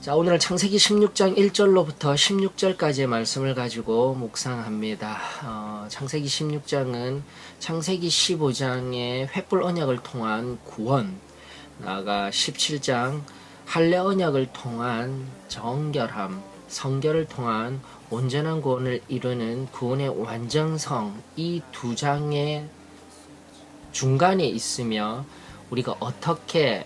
자, 오늘은 창세기 16장 1절로부터 16절까지의 말씀을 가지고 묵상합니다. 창세기 16장은 창세기 15장의 횃불 언약을 통한 구원, 나아가 17장 할례 언약을 통한 정결함, 성결을 통한 온전한 구원을 이루는 구원의 완전성, 이 두 장의 중간에 있으며 우리가 어떻게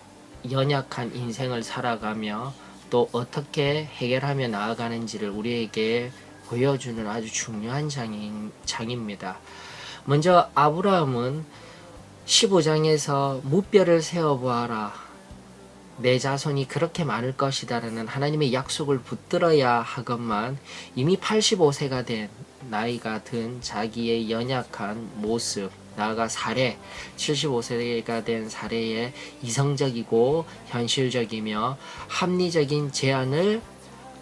연약한 인생을 살아가며 또 어떻게 해결하며 나아가는지를 우리에게 보여주는 아주 중요한 장입니다. 먼저 아브라함은 15장에서 무뼈를 세어보아라, 내 자손이 그렇게 많을 것이다라는 하나님의 약속을 붙들어야 하건만 이미 85세가 된 나이가 든 자기의 연약한 모습, 나아가 사례, 75세가 된 사례의 이성적이고 현실적이며 합리적인 제안을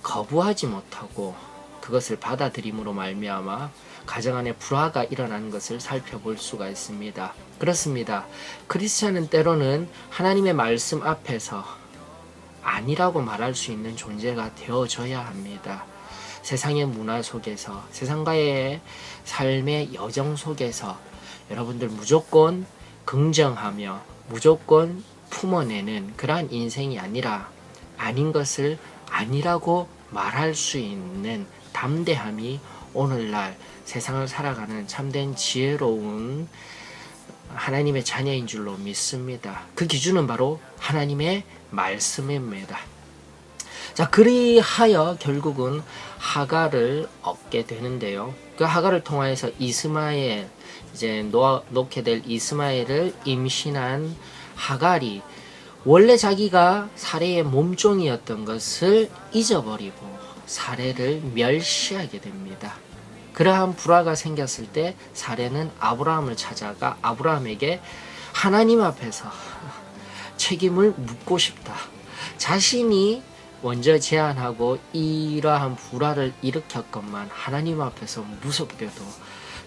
거부하지 못하고 그것을 받아들임으로 말미암아 가정 안에 불화가 일어나는 것을 살펴볼 수가 있습니다. 그렇습니다. 크리스찬은 때로는 하나님의 말씀 앞에서 아니라고 말할 수 있는 존재가 되어줘야 합니다. 세상의 문화 속에서, 세상과의 삶의 여정 속에서 여러분들 무조건 긍정하며 무조건 품어내는 그러한 인생이 아니라 아닌 것을 아니라고 말할 수 있는 담대함이 오늘날 세상을 살아가는 참된 지혜로운 하나님의 자녀인 줄로 믿습니다. 그 기준은 바로 하나님의 말씀입니다. 자, 그리하여 결국은 하갈을 얻게 되는데요. 그 하갈을 통하여서 이스마엘, 이제 놓게 될 이스마엘을 임신한 하갈이 원래 자기가 사레의 몸종이었던 것을 잊어버리고 사레를 멸시하게 됩니다. 그러한 불화가 생겼을 때 사레는 아브라함을 찾아가 아브라함에게 하나님 앞에서 책임을 묻고 싶다. 자신이 먼저 제안하고 이러한 불화를 일으켰건만 하나님 앞에서 무섭게도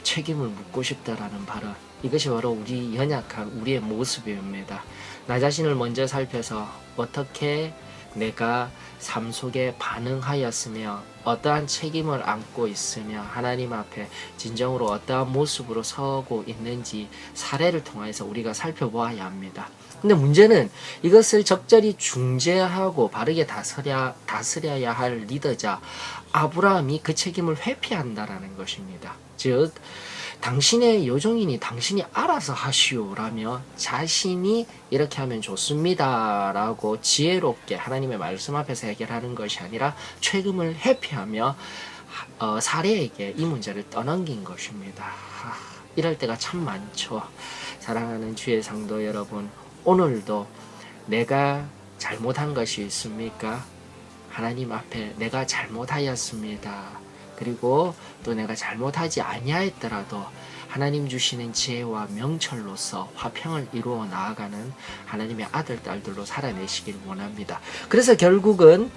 책임을 묻고 싶다라는 발언, 이것이 바로 우리 연약한 우리의 모습입니다. 나 자신을 먼저 살펴서 어떻게 내가 삶 속에 반응하였으며 어떠한 책임을 안고 있으며 하나님 앞에 진정으로 어떠한 모습으로 서고 있는지 사례를 통해서 우리가 살펴보아야 합니다. 근데 문제는 이것을 적절히 중재하고 바르게 다스려야 할 리더자 아브라함이 그 책임을 회피한다라는 것입니다. 즉 당신의 요종이니 당신이 알아서 하시오라며 자신이 이렇게 하면 좋습니다 라고 지혜롭게 하나님의 말씀 앞에서 해결하는 것이 아니라 책임을 회피하며 사례에게 이 문제를 떠넘긴 것입니다. 이럴 때가 참 많죠. 사랑하는 주의 성도 여러분, 오늘도 내가 잘못한 것이 있습니까? 하나님 앞에 내가 잘못하였습니다. 그리고 또 내가 잘못하지 아니하였더라도 하나님 주시는 지혜와 명철로서 화평을 이루어 나아가는 하나님의 아들, 딸들로 살아내시길 원합니다. 그래서 결국은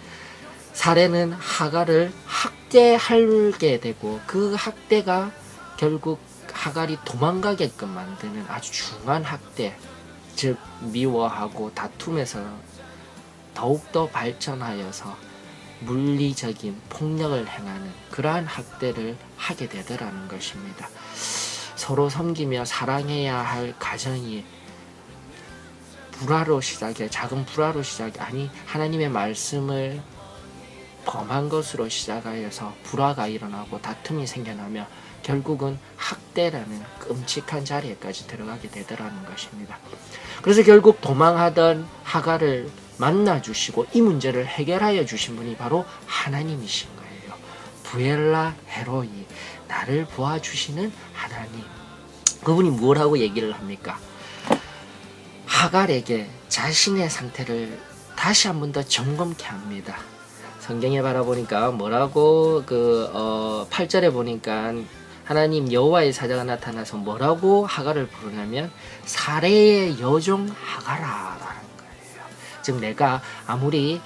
사례는 하갈을 학대하게 되고 그 학대가 결국 하갈이 도망가게끔 만드는 아주 중한 학대, 즉 미워하고 다툼에서 더욱더 발전하여서 물리적인 폭력을 행하는 그러한 학대를 하게 되더라는 것입니다. 서로 섬기며 사랑해야 할 가정이 불화로 시작해, 작은 불화로 시작해, 아니 하나님의 말씀을 범한 것으로 시작하여서 불화가 일어나고 다툼이 생겨나며 결국은 학대라는 끔찍한 자리에까지 들어가게 되더라는 것입니다. 그래서 결국 도망하던 하갈을 만나주시고 이 문제를 해결하여 주신 분이 바로 하나님이신 거예요. 부엘라 헤로이, 나를 보아주시는 하나님. 그분이 뭐라고 얘기를 합니까? 하갈에게 자신의 상태를 다시 한 번 더 점검케 합니다. 성경에 바라보니까 뭐라고 8절에 보니까 하나님 여호와의 사자가 나타나서 뭐라고 하갈을 부르냐면 사레의 여종 하갈아라는 거예요. 즉 내가 아무리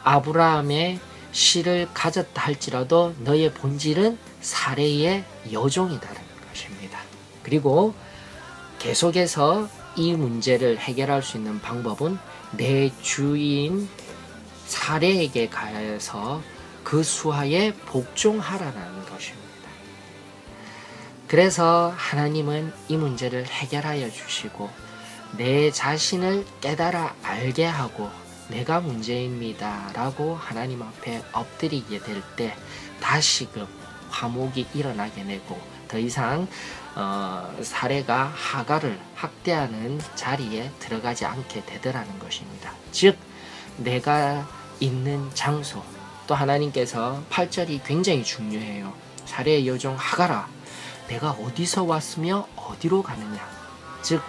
아브라함의 씨를 가졌다 할지라도 너의 본질은 사레의 여종이다라는 것입니다. 그리고 계속해서 이 문제를 해결할 수 있는 방법은 내 주인 사례에게 가해서 그 수하에 복종하라는 것입니다. 그래서 하나님은 이 문제를 해결하여 주시고 내 자신을 깨달아 알게 하고 내가 문제입니다 라고 하나님 앞에 엎드리게 될 때 다시금 화목이 일어나게 되고 더 이상 사례가 하갈을 학대하는 자리에 들어가지 않게 되더라는 것입니다. 즉 내가 있는 장소, 또 하나님께서 8절이 굉장히 중요해요. 사례의 여종 하갈아, 내가 어디서 왔으며 어디로 가느냐. 즉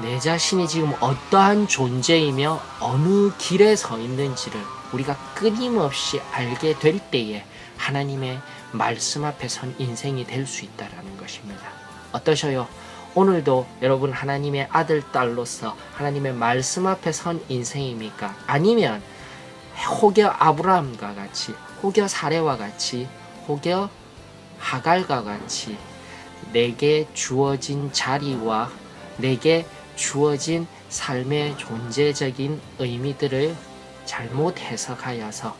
내 자신이 지금 어떠한 존재이며 어느 길에 서 있는지를 우리가 끊임없이 알게 될 때에 하나님의 말씀 앞에 선 인생이 될 수 있다는 것입니다. 어떠셔요? 오늘도 여러분 하나님의 아들, 딸로서 하나님의 말씀 앞에 선 인생입니까? 아니면 혹여 아브라함과 같이, 혹여 사레와 같이, 혹여 하갈과 같이 내게 주어진 자리와 내게 주어진 삶의 존재적인 의미들을 잘못 해석하여서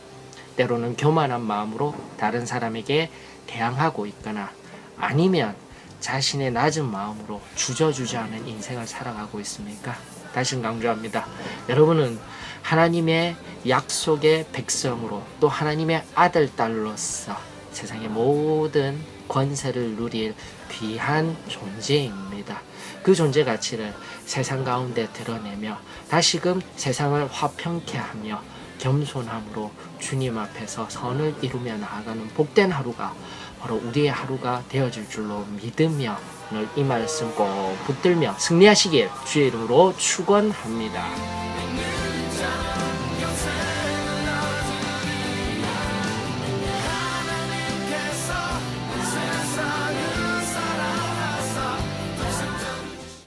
때로는 교만한 마음으로 다른 사람에게 대항하고 있거나 아니면 자신의 낮은 마음으로 주저주저하는 인생을 살아가고 있습니까? 다시 강조합니다. 여러분은 하나님의 약속의 백성으로 또 하나님의 아들, 딸로서 세상의 모든 권세를 누릴 귀한 존재입니다. 그 존재 가치를 세상 가운데 드러내며 다시금 세상을 화평케 하며 겸손함으로 주님 앞에서 선을 이루며 나아가는 복된 하루가 바로 우리의 하루가 되어질 줄로 믿으며 오늘 이 말씀 꼭 붙들며 승리하시길 주의 이름으로 축원합니다.